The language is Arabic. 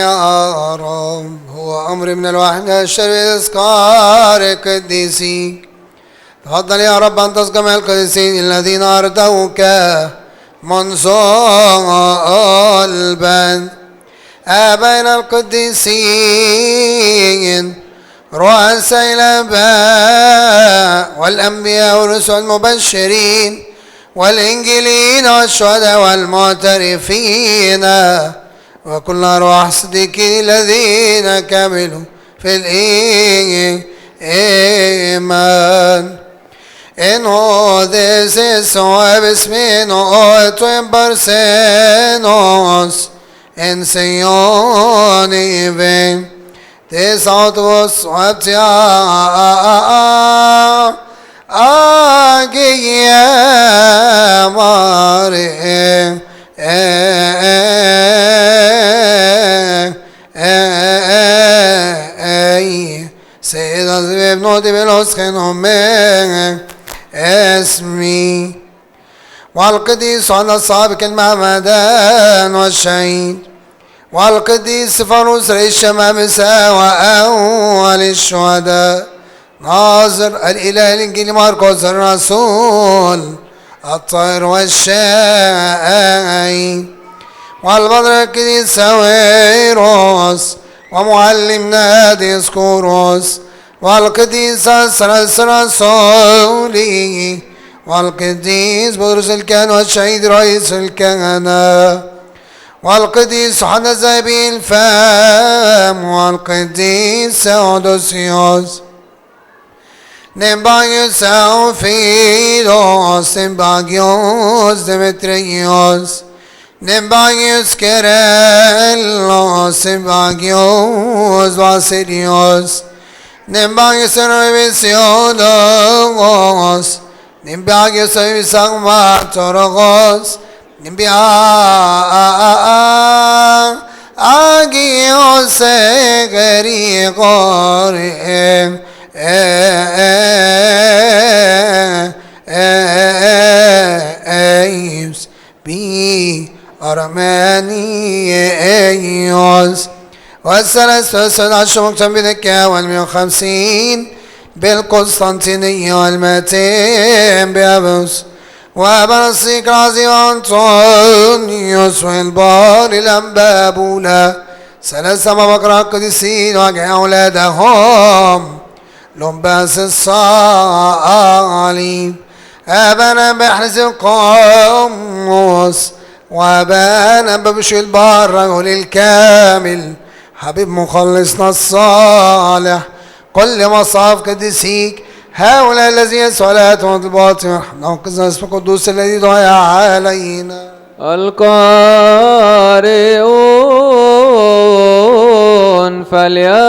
يا رب هو أمر من الوحدة الشريف إذكار القديسين. تفضل يا رب أن تسقم القديسين الذين أرضوك منذ البدء بين القديسين رؤساء الآباء والأنبياء والرسل المبشرين والإنجيليين والشهداء والمعترفين وكل أرواح صديقين الذين كملوا في الإيمان. En odeses oebes meno tu embarsenos en Señor y ven desautos oeptia agiamare sedas vebno de velos genomen اسمي والقديس على السابق المعمدان والشهيد والقديس فانوس رئيس شمام وأول الشهداء ناظر الإله الإنجيل ماركوس الرسول الطاهر والشاهد والبدر القديس سويروس ومعلمنا ديسكوروس والقديس الرسولي والقديس بطرس الكهنة والشهيد رئيس الكهنة والقديس حنظل بالفم والقديس سودوسيوس نمباغيوس أوفيلوس نمباغيوس ديمتريوس نمباغيوس كيرلوس نمباغيوس باسيليوس Nembagios revisionos, Nembagios revisatorogos, Nembagios egregores, be Armenios. والثلاث والعشر مكتب بذكاء وال150 بالقسطنطينية والماتين بأبوس وبنصيك رازي وأنطونيوس والبار الأنبابولة ثلاثة مبكرة القديسين وجه أولادهم لباس الصالين أبانا بحرز القاموس وأبانا ببشي البار رجل الكامل حبيب مخلصنا الصالح كل مصاف قديسيك هؤلاء الذين صلاتهم وطلباتهم ننقذنا اسم القدوس الذي دعا علينا. القارئون فليقرأوا